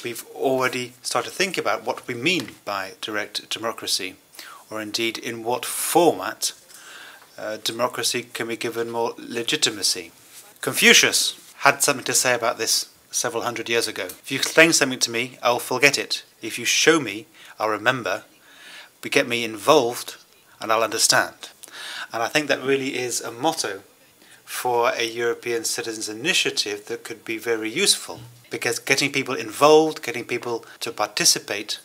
we've already started to think about what we mean by direct democracy, or indeed in what format democracy can be given more legitimacy. Confucius had something to say about this several hundred years ago. If you explain something to me, I'll forget it. If you show me, I'll remember. But get me involved and I'll understand. And I think that really is a motto for a European Citizens Initiative that could be very useful, because getting people involved, getting people to participate,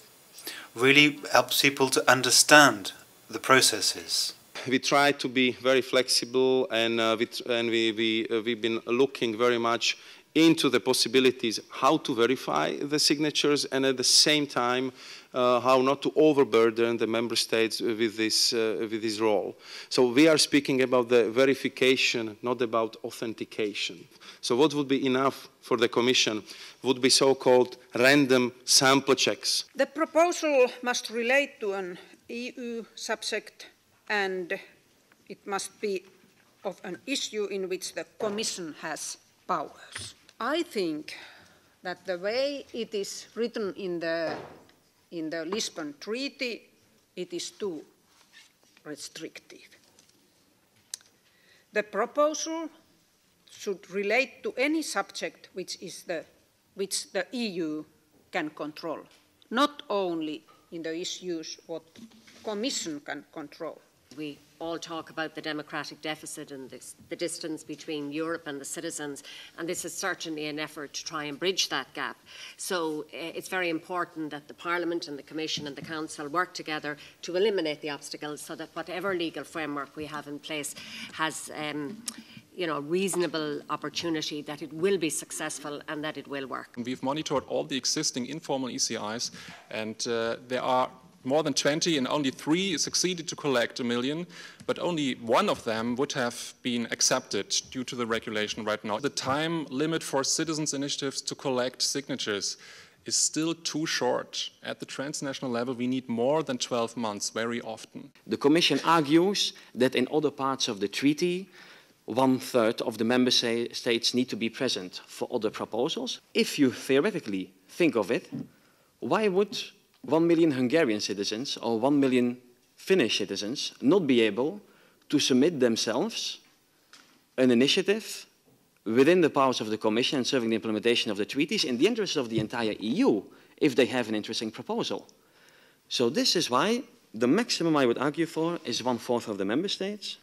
really helps people to understand the processes. We try to be very flexible, and we've been looking very much into the possibilities how to verify the signatures, and at the same time how not to overburden the member states with this role. So we are speaking about the verification, not about authentication. So what would be enough for the Commission would be so-called random sample checks. The proposal must relate to an EU subject, and it must be of an issue in which the Commission has powers. I think that the way it is written in the Lisbon Treaty, it is too restrictive. The proposal should relate to any subject which the EU can control, not only in the issues what Commission can control. We all talk about the democratic deficit and the distance between Europe and the citizens, and this is certainly an effort to try and bridge that gap. So it's very important that the Parliament and the Commission and the Council work together to eliminate the obstacles, so that whatever legal framework we have in place has reasonable opportunity that it will be successful and that it will work. We've monitored all the existing informal ECIs, and there are more than 20, and only 3 succeeded to collect 1 million, but only 1 of them would have been accepted due to the regulation right now. The time limit for citizens' initiatives to collect signatures is still too short. At the transnational level, we need more than 12 months very often. The Commission argues that in other parts of the treaty, 1/3 of the member states need to be present for other proposals. If you theoretically think of it, why would 1 million Hungarian citizens or 1 million Finnish citizens not be able to submit themselves an initiative within the powers of the Commission and serving the implementation of the treaties in the interest of the entire EU if they have an interesting proposal? So this is why the maximum I would argue for is 1/4 of the member states,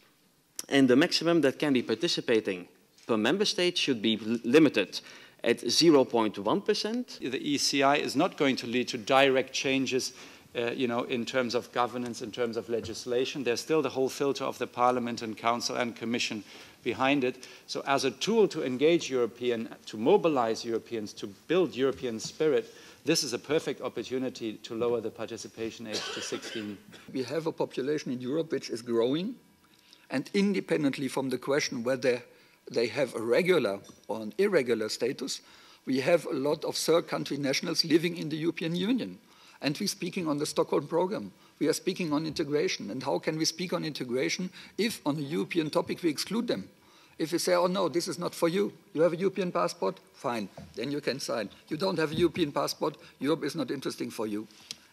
and the maximum that can be participating per member state should be limited at 0.1%. The ECI is not going to lead to direct changes in terms of governance, in terms of legislation. There's still the whole filter of the Parliament and Council and Commission behind it. So as a tool to engage to mobilize Europeans, to build European spirit, this is a perfect opportunity to lower the participation age to 16. We have a population in Europe which is growing, and independently from the question whether they have a regular or an irregular status, we have a lot of third country nationals living in the European Union. And we're speaking on the Stockholm programme. We are speaking on integration. And how can we speak on integration if on a European topic we exclude them? If we say, oh no, this is not for you. You have a European passport? Fine, then you can sign. You don't have a European passport? Europe is not interesting for you.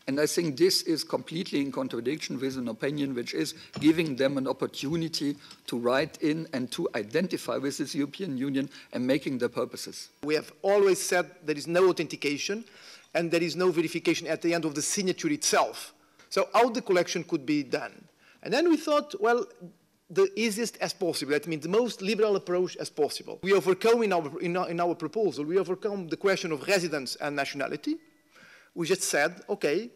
And I think this is completely in contradiction with an opinion which is giving them an opportunity to write in and to identify with this European Union and making their purposes. We have always said there is no authentication and there is no verification at the end of the signature itself. So how the collection could be done? And then we thought, well, the easiest as possible. That means the most liberal approach as possible. We overcome in our proposal, we overcome the question of residence and nationality. We just said, okay,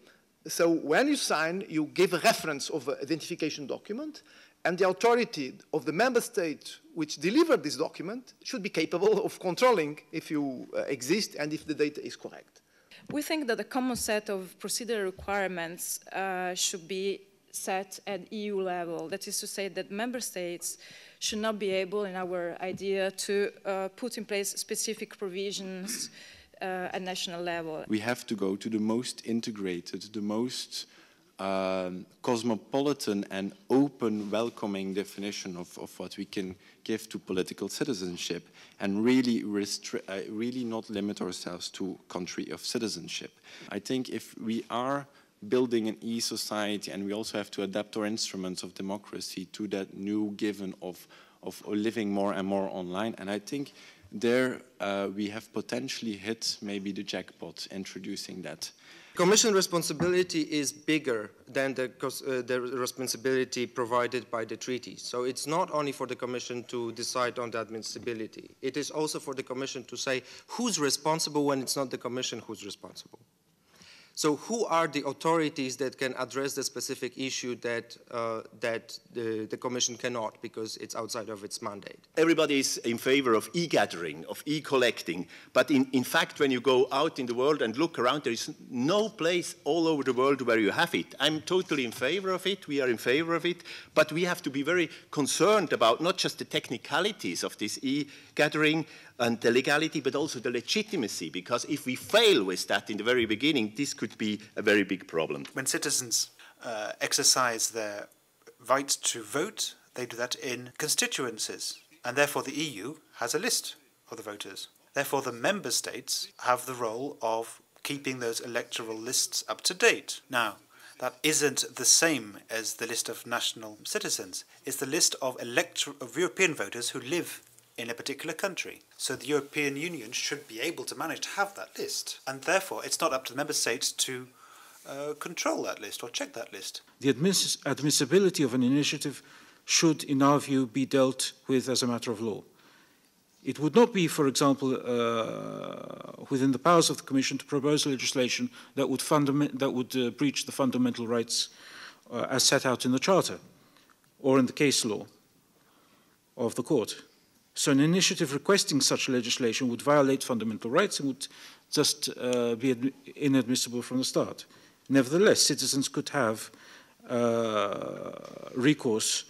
so when you sign, you give a reference of an identification document, and the authority of the member state which delivered this document should be capable of controlling if you exist and if the data is correct. We think that a common set of procedural requirements should be set at EU level. That is to say that member states should not be able, in our idea, to put in place specific provisions at national level. We have to go to the most integrated, the most cosmopolitan and open, welcoming definition of what we can give to political citizenship, and really not limit ourselves to country of citizenship. I think if we are building an e-society, and we also have to adapt our instruments of democracy to that new given of living more and more online, and I think there we have potentially hit maybe the jackpot introducing that. Commission responsibility is bigger than the responsibility provided by the treaty. So it's not only for the Commission to decide on the admissibility. It is also for the Commission to say who's responsible when it's not the Commission who's responsible. So who are the authorities that can address the specific issue that, the Commission cannot because it's outside of its mandate? Everybody is in favor of e-gathering, of e-collecting, but in fact when you go out in the world and look around, there is no place all over the world where you have it. I'm totally in favor of it, we are in favor of it, but we have to be very concerned about not just the technicalities of this e-gathering and the legality, but also the legitimacy, because if we fail with that in the very beginning, this could be a very big problem. When citizens exercise their right to vote, they do that in constituencies, and therefore the EU has a list of the voters. Therefore the member states have the role of keeping those electoral lists up to date. Now, that isn't the same as the list of national citizens. It's the list of European voters who live in a particular country. So the European Union should be able to manage to have that list. And therefore, it's not up to the member states to control that list or check that list. The admissibility of an initiative should, in our view, be dealt with as a matter of law. It would not be, for example, within the powers of the Commission to propose legislation that would breach the fundamental rights as set out in the Charter or in the case law of the Court. So an initiative requesting such legislation would violate fundamental rights and would just be inadmissible from the start. Nevertheless, citizens could have recourse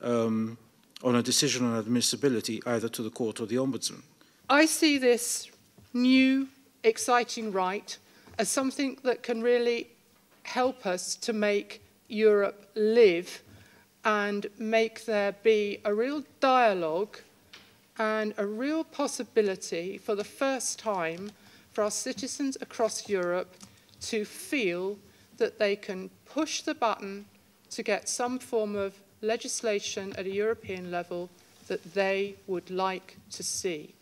on a decision on admissibility either to the court or the Ombudsman. I see this new, exciting right as something that can really help us to make Europe live and make there be a real dialogue and a real possibility for the first time for our citizens across Europe to feel that they can push the button to get some form of legislation at a European level that they would like to see.